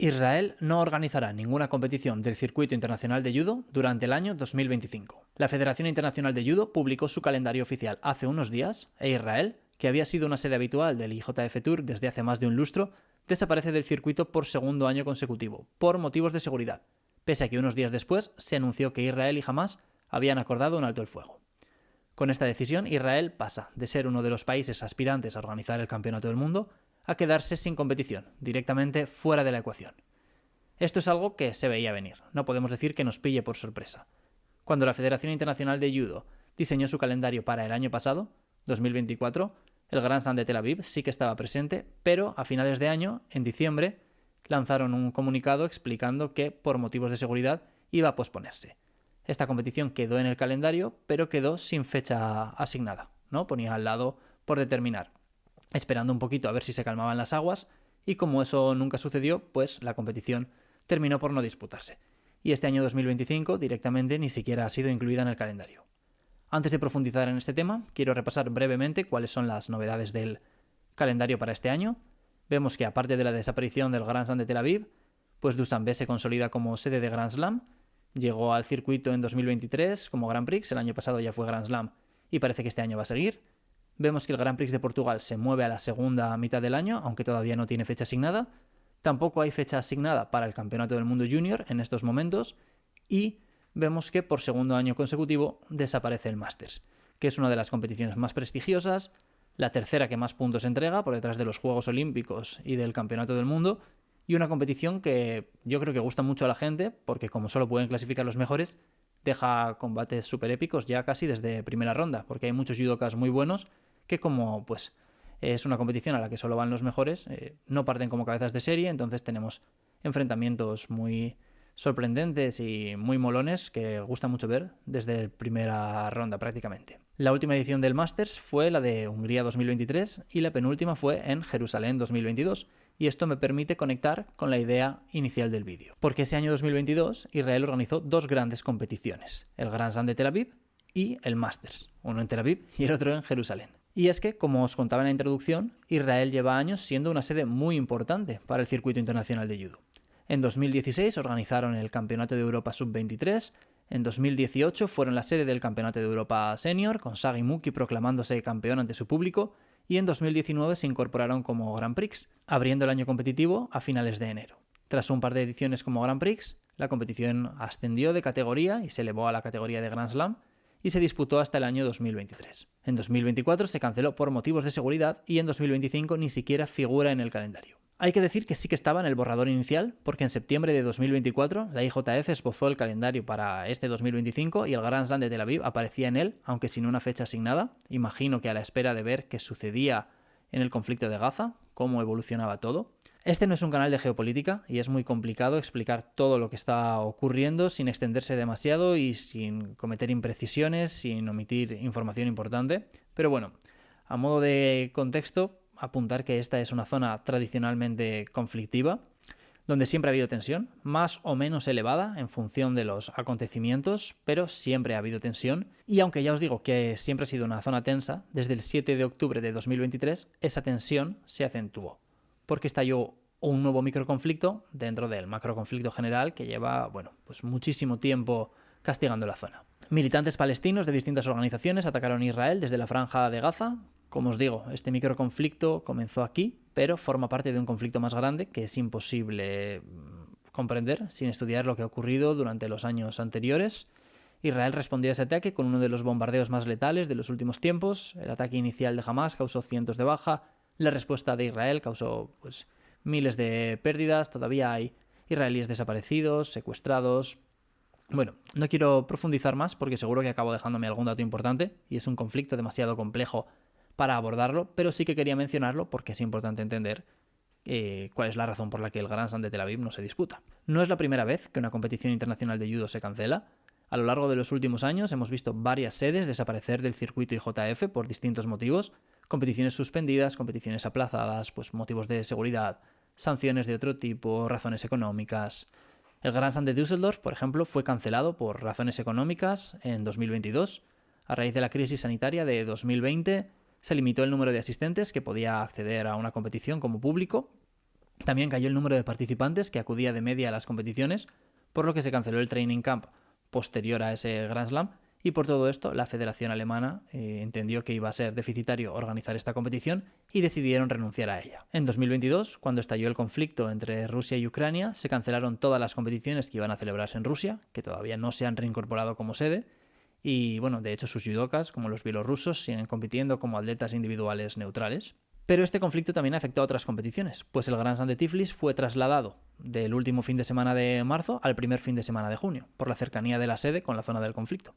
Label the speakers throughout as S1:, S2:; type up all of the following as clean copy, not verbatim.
S1: Israel no organizará ninguna competición del Circuito Internacional de Judo durante el año 2025. La Federación Internacional de Judo publicó su calendario oficial hace unos días e Israel, que había sido una sede habitual del IJF Tour desde hace más de un lustro, desaparece del circuito por segundo año consecutivo, por motivos de seguridad, pese a que unos días después se anunció que Israel y Hamás habían acordado un alto el fuego. Con esta decisión, Israel pasa de ser uno de los países aspirantes a organizar el Campeonato del Mundo a quedarse sin competición, directamente fuera de la ecuación. Esto es algo que se veía venir, no podemos decir que nos pille por sorpresa. Cuando la Federación Internacional de Judo diseñó su calendario para el año pasado, 2024, el Grand Slam de Tel Aviv sí que estaba presente, pero a finales de año, en diciembre, lanzaron un comunicado explicando que, por motivos de seguridad, iba a posponerse. Esta competición quedó en el calendario, pero quedó sin fecha asignada, ¿no? Ponía al lado por determinar, esperando un poquito a ver si se calmaban las aguas, y como eso nunca sucedió, pues la competición terminó por no disputarse. Y este año 2025 directamente ni siquiera ha sido incluida en el calendario. Antes de profundizar en este tema, quiero repasar brevemente cuáles son las novedades del calendario para este año. Vemos que aparte de la desaparición del Grand Slam de Tel Aviv, pues Dushanbe se consolida como sede de Grand Slam, llegó al circuito en 2023 como Grand Prix, el año pasado ya fue Grand Slam y parece que este año va a seguir. Vemos que el Grand Prix de Portugal se mueve a la segunda mitad del año, aunque todavía no tiene fecha asignada. Tampoco hay fecha asignada para el Campeonato del Mundo Junior en estos momentos. Y vemos que por segundo año consecutivo desaparece el Masters, que es una de las competiciones más prestigiosas, la tercera que más puntos entrega por detrás de los Juegos Olímpicos y del Campeonato del Mundo, y una competición que yo creo que gusta mucho a la gente, porque como solo pueden clasificar los mejores, deja combates súper épicos ya casi desde primera ronda, porque hay muchos judokas muy buenos que como pues es una competición a la que solo van los mejores, no parten como cabezas de serie, entonces tenemos enfrentamientos muy sorprendentes y muy molones que gusta mucho ver desde primera ronda prácticamente. La última edición del Masters fue la de Hungría 2023 y la penúltima fue en Jerusalén 2022, y esto me permite conectar con la idea inicial del vídeo. Porque ese año 2022 Israel organizó dos grandes competiciones, el Grand Slam de Tel Aviv y el Masters, uno en Tel Aviv y el otro en Jerusalén. Y es que, como os contaba en la introducción, Israel lleva años siendo una sede muy importante para el circuito internacional de judo. En 2016 organizaron el Campeonato de Europa Sub-23, en 2018 fueron la sede del Campeonato de Europa Senior, con Sagi Muki proclamándose campeón ante su público, y en 2019 se incorporaron como Grand Prix, abriendo el año competitivo a finales de enero. Tras un par de ediciones como Grand Prix, la competición ascendió de categoría y se elevó a la categoría de Grand Slam, y se disputó hasta el año 2023. En 2024 se canceló por motivos de seguridad y en 2025 ni siquiera figura en el calendario. Hay que decir que sí que estaba en el borrador inicial, porque en septiembre de 2024 la IJF esbozó el calendario para este 2025 y el Grand Slam de Tel Aviv aparecía en él, aunque sin una fecha asignada. Imagino que a la espera de ver qué sucedía en el conflicto de Gaza, cómo evolucionaba todo. Este no es un canal de geopolítica y es muy complicado explicar todo lo que está ocurriendo sin extenderse demasiado y sin cometer imprecisiones, sin omitir información importante. Pero bueno, a modo de contexto, apuntar que esta es una zona tradicionalmente conflictiva, donde siempre ha habido tensión, más o menos elevada en función de los acontecimientos, pero siempre ha habido tensión. Y aunque ya os digo que siempre ha sido una zona tensa, desde el 7 de octubre de 2023 esa tensión se acentuó, porque estalló un nuevo microconflicto dentro del macroconflicto general que lleva, pues muchísimo tiempo castigando la zona. Militantes palestinos de distintas organizaciones atacaron Israel desde la franja de Gaza. Como os digo, este microconflicto comenzó aquí, pero forma parte de un conflicto más grande que es imposible comprender sin estudiar lo que ha ocurrido durante los años anteriores. Israel respondió a ese ataque con uno de los bombardeos más letales de los últimos tiempos. El ataque inicial de Hamás causó cientos de bajas. La respuesta de Israel causó miles de pérdidas. Todavía hay israelíes desaparecidos, secuestrados. Bueno, no quiero profundizar más porque seguro que acabo dejándome algún dato importante y es un conflicto demasiado complejo para abordarlo, pero sí que quería mencionarlo porque es importante entender cuál es la razón por la que el Grand Slam de Tel Aviv no se disputa. No es la primera vez que una competición internacional de judo se cancela. A lo largo de los últimos años hemos visto varias sedes desaparecer del circuito IJF por distintos motivos: competiciones suspendidas, competiciones aplazadas, motivos de seguridad, sanciones de otro tipo, razones económicas. El Grand Slam de Düsseldorf, por ejemplo, fue cancelado por razones económicas en 2022. A raíz de la crisis sanitaria de 2020 se limitó el número de asistentes que podía acceder a una competición como público También cayó el número de participantes que acudía de media a las competiciones, por lo que se canceló el training camp posterior a ese Grand Slam, y por todo esto la Federación Alemana entendió que iba a ser deficitario organizar esta competición y decidieron renunciar a ella. En 2022, cuando estalló el conflicto entre Rusia y Ucrania, se cancelaron todas las competiciones que iban a celebrarse en Rusia, que todavía no se han reincorporado como sede, y bueno, de hecho sus judokas, como los bielorrusos, siguen compitiendo como atletas individuales neutrales. Pero este conflicto también afectó a otras competiciones, pues el Grand Slam de Tiflis fue trasladado del último fin de semana de marzo al primer fin de semana de junio, por la cercanía de la sede con la zona del conflicto.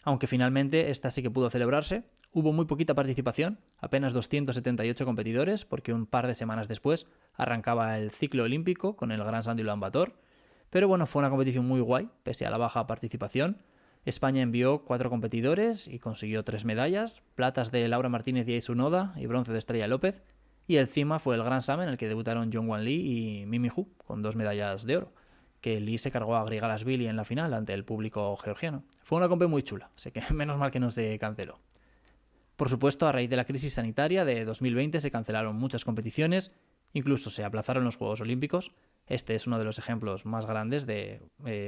S1: Aunque finalmente esta sí que pudo celebrarse, hubo muy poquita participación, apenas 278 competidores, porque un par de semanas después arrancaba el ciclo olímpico con el Grand Slam de Ulan Bator. Pero bueno, fue una competición muy guay, pese a la baja participación. España envió 4 competidores y consiguió 3 medallas, platas de Laura Martínez y Aisu Noda y bronce de Estrella López, y el cima fue el Grand Slam en el que debutaron Jongwon Lee y Mimi Hu, con 2 medallas de oro, que Lee se cargó a Grigalasvili en la final ante el público georgiano. Fue una competición muy chula, así que menos mal que no se canceló. Por supuesto, a raíz de la crisis sanitaria de 2020 se cancelaron muchas competiciones, incluso se aplazaron los Juegos Olímpicos. Este es uno de los ejemplos más grandes de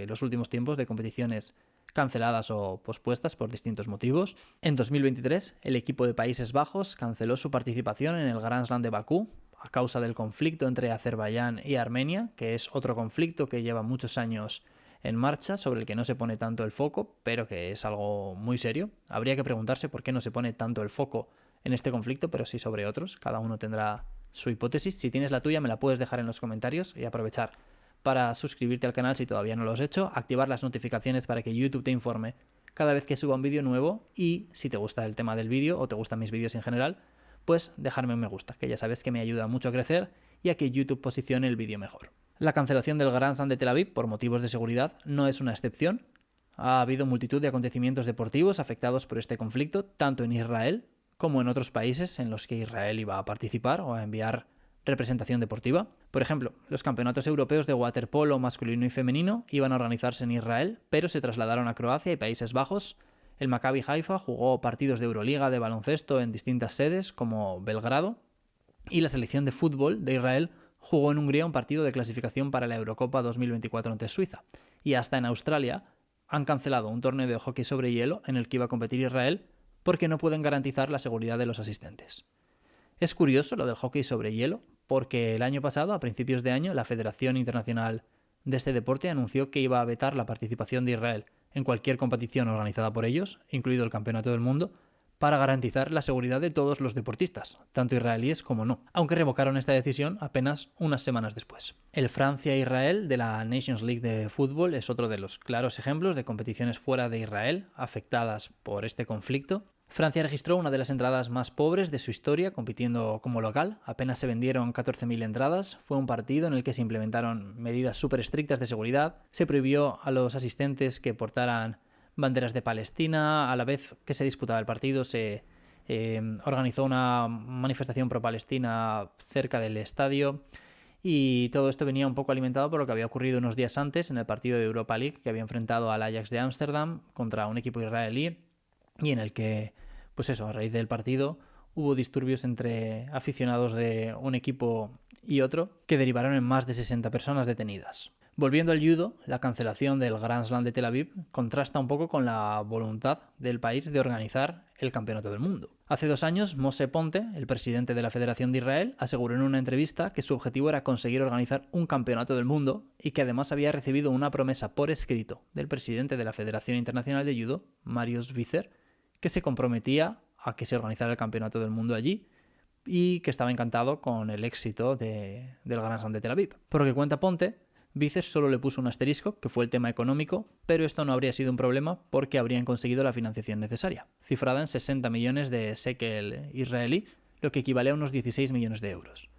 S1: los últimos tiempos de competiciones canceladas o pospuestas por distintos motivos. En 2023, el equipo de Países Bajos canceló su participación en el Grand Slam de Bakú a causa del conflicto entre Azerbaiyán y Armenia, que es otro conflicto que lleva muchos años en marcha, sobre el que no se pone tanto el foco, pero que es algo muy serio. Habría que preguntarse por qué no se pone tanto el foco en este conflicto, pero sí sobre otros. Cada uno tendrá su hipótesis. Si tienes la tuya, me la puedes dejar en los comentarios, y aprovechar para suscribirte al canal si todavía no lo has hecho, activar las notificaciones para que YouTube te informe cada vez que suba un vídeo nuevo, y si te gusta el tema del vídeo o te gustan mis vídeos en general, pues dejarme un me gusta, que ya sabes que me ayuda mucho a crecer y a que YouTube posicione el vídeo mejor. La cancelación del Grand Slam de Tel Aviv por motivos de seguridad no es una excepción. Ha habido multitud de acontecimientos deportivos afectados por este conflicto, tanto en Israel como en otros países en los que Israel iba a participar o a enviar representación deportiva. Por ejemplo, los campeonatos europeos de waterpolo masculino y femenino iban a organizarse en Israel, pero se trasladaron a Croacia y Países Bajos. El Maccabi Haifa jugó partidos de Euroliga de baloncesto en distintas sedes, como Belgrado, y la selección de fútbol de Israel jugó en Hungría un partido de clasificación para la Eurocopa 2024 ante Suiza. Y hasta en Australia han cancelado un torneo de hockey sobre hielo en el que iba a competir Israel porque no pueden garantizar la seguridad de los asistentes. Es curioso lo del hockey sobre hielo, porque el año pasado, a principios de año, la Federación Internacional de este deporte anunció que iba a vetar la participación de Israel en cualquier competición organizada por ellos, incluido el Campeonato del Mundo, para garantizar la seguridad de todos los deportistas, tanto israelíes como no, aunque revocaron esta decisión apenas unas semanas después. El Francia-Israel de la Nations League de fútbol es otro de los claros ejemplos de competiciones fuera de Israel afectadas por este conflicto. Francia registró una de las entradas más pobres de su historia compitiendo como local. Apenas se vendieron 14.000 entradas. Fue un partido en el que se implementaron medidas súper estrictas de seguridad. Se prohibió a los asistentes que portaran banderas de Palestina. A la vez que se disputaba el partido, se organizó una manifestación pro-Palestina cerca del estadio. Y todo esto venía un poco alimentado por lo que había ocurrido unos días antes en el partido de Europa League, que había enfrentado al Ajax de Ámsterdam contra un equipo israelí, y en el que, pues eso, a raíz del partido hubo disturbios entre aficionados de un equipo y otro que derivaron en más de 60 personas detenidas. Volviendo al judo, la cancelación del Grand Slam de Tel Aviv contrasta un poco con la voluntad del país de organizar el Campeonato del Mundo. Hace 2 años, Moshe Ponte, el presidente de la Federación de Israel, aseguró en una entrevista que su objetivo era conseguir organizar un Campeonato del Mundo y que además había recibido una promesa por escrito del presidente de la Federación Internacional de Judo, Marius Visser, que se comprometía a que se organizara el Campeonato del Mundo allí y que estaba encantado con el éxito del Grand Slam de Tel Aviv. Por lo que cuenta Ponte, Visser solo le puso un asterisco, que fue el tema económico, pero esto no habría sido un problema porque habrían conseguido la financiación necesaria, cifrada en 60 millones de shekel israelí, lo que equivale a unos 16 millones de euros.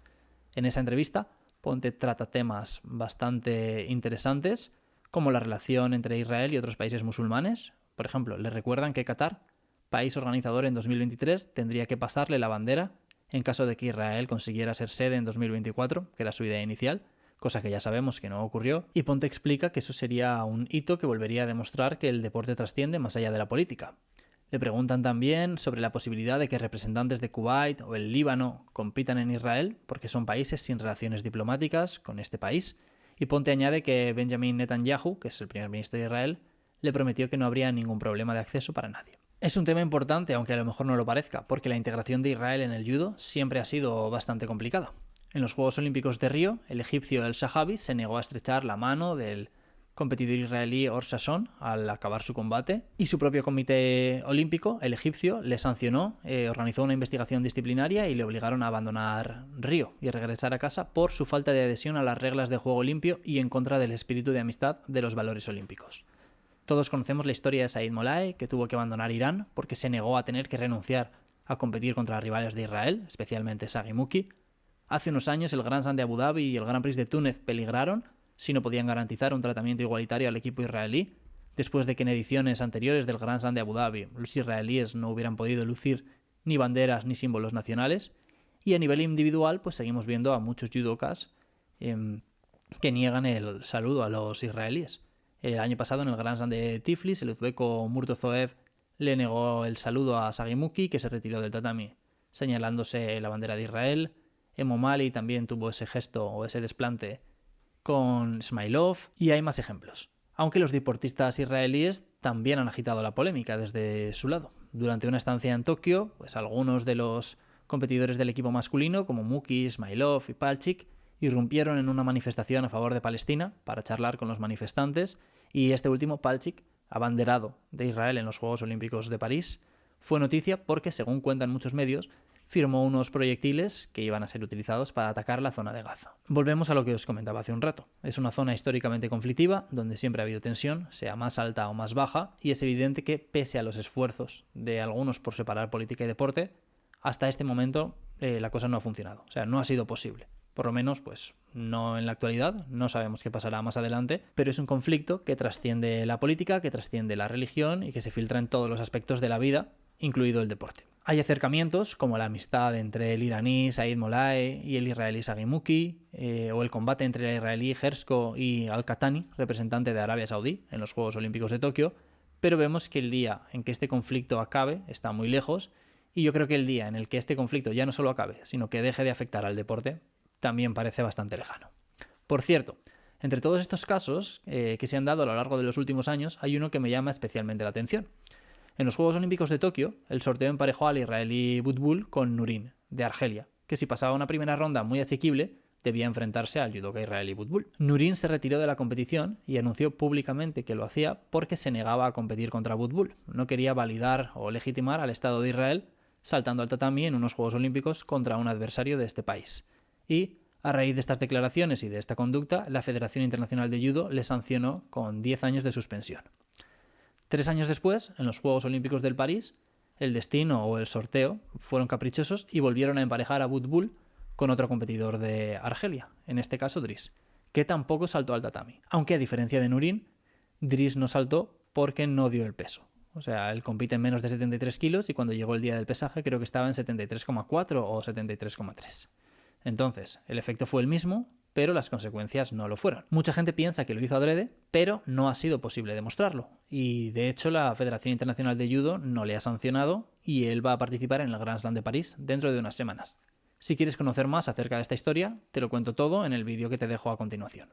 S1: En esa entrevista, Ponte trata temas bastante interesantes, como la relación entre Israel y otros países musulmanes. Por ejemplo, le recuerdan que Qatar, país organizador en 2023, tendría que pasarle la bandera en caso de que Israel consiguiera ser sede en 2024, que era su idea inicial, cosa que ya sabemos que no ocurrió, y Ponte explica que eso sería un hito que volvería a demostrar que el deporte trasciende más allá de la política. Le preguntan también sobre la posibilidad de que representantes de Kuwait o el Líbano compitan en Israel, porque son países sin relaciones diplomáticas con este país, y Ponte añade que Benjamin Netanyahu, que es el primer ministro de Israel, le prometió que no habría ningún problema de acceso para nadie. Es un tema importante, aunque a lo mejor no lo parezca, porque la integración de Israel en el judo siempre ha sido bastante complicada. En los Juegos Olímpicos de Río, el egipcio El Shahabi se negó a estrechar la mano del competidor israelí Or Sasson al acabar su combate, y su propio comité olímpico, el egipcio, le sancionó, organizó una investigación disciplinaria y le obligaron a abandonar Río y a regresar a casa por su falta de adhesión a las reglas de juego limpio y en contra del espíritu de amistad de los valores olímpicos. Todos conocemos la historia de Said Molay, que tuvo que abandonar Irán porque se negó a tener que renunciar a competir contra rivales de Israel, especialmente Sagi Muki. Hace unos años el Grand Slam de Abu Dhabi y el Grand Prix de Túnez peligraron si no podían garantizar un tratamiento igualitario al equipo israelí, después de que en ediciones anteriores del Grand Slam de Abu Dhabi los israelíes no hubieran podido lucir ni banderas ni símbolos nacionales. Y a nivel individual, pues seguimos viendo a muchos judokas que niegan el saludo a los israelíes. El año pasado en el Grand Slam de Tiflis, el uzbeko Murtozoev le negó el saludo a Sagi Muki, que se retiró del tatami, señalándose la bandera de Israel. Emo Mali también tuvo ese gesto o ese desplante con Smailov, y hay más ejemplos. Aunque los deportistas israelíes también han agitado la polémica desde su lado. Durante una estancia en Tokio, pues algunos de los competidores del equipo masculino, como Muki, Smailov y Palchik, irrumpieron en una manifestación a favor de Palestina para charlar con los manifestantes, y este último, Palchik, abanderado de Israel en los Juegos Olímpicos de París, fue noticia porque, según cuentan muchos medios, firmó unos proyectiles que iban a ser utilizados para atacar la zona de Gaza. Volvemos a lo que os comentaba hace un rato. Es una zona históricamente conflictiva, donde siempre ha habido tensión, sea más alta o más baja, y es evidente que, pese a los esfuerzos de algunos por separar política y deporte, hasta este momento la cosa no ha funcionado. O sea, no ha sido posible. Por lo menos, pues, no en la actualidad, no sabemos qué pasará más adelante, pero es un conflicto que trasciende la política, que trasciende la religión y que se filtra en todos los aspectos de la vida, incluido el deporte. Hay acercamientos como la amistad entre el iraní Said Molay y el israelí Sagi Muki, o el combate entre el israelí Hershko y Al-Qahtani, representante de Arabia Saudí, en los Juegos Olímpicos de Tokio, pero vemos que el día en que este conflicto acabe está muy lejos, y yo creo que el día en el que este conflicto ya no solo acabe, sino que deje de afectar al deporte, también parece bastante lejano. Por cierto, entre todos estos casos que se han dado a lo largo de los últimos años, hay uno que me llama especialmente la atención. En los Juegos Olímpicos de Tokio, el sorteo emparejó al israelí Butbul con Nurin, de Argelia, que si pasaba una primera ronda muy asequible, debía enfrentarse al judoka israelí Butbul. Nurin se retiró de la competición y anunció públicamente que lo hacía porque se negaba a competir contra Butbul. No quería validar o legitimar al Estado de Israel saltando al tatami en unos Juegos Olímpicos contra un adversario de este país. Y, a raíz de estas declaraciones y de esta conducta, la Federación Internacional de Judo le sancionó con 10 años de suspensión. 3 años después, en los Juegos Olímpicos del París, el destino o el sorteo fueron caprichosos y volvieron a emparejar a Butbul con otro competidor de Argelia, en este caso Dries, que tampoco saltó al tatami. Aunque a diferencia de Nurin, Dries no saltó porque no dio el peso. O sea, él compite en menos de 73 kilos y cuando llegó el día del pesaje creo que estaba en 73,4 o 73,3. Entonces, el efecto fue el mismo, pero las consecuencias no lo fueron. Mucha gente piensa que lo hizo adrede, pero no ha sido posible demostrarlo. Y de hecho la Federación Internacional de Judo no le ha sancionado y él va a participar en el Grand Slam de París dentro de unas semanas. Si quieres conocer más acerca de esta historia, te lo cuento todo en el vídeo que te dejo a continuación.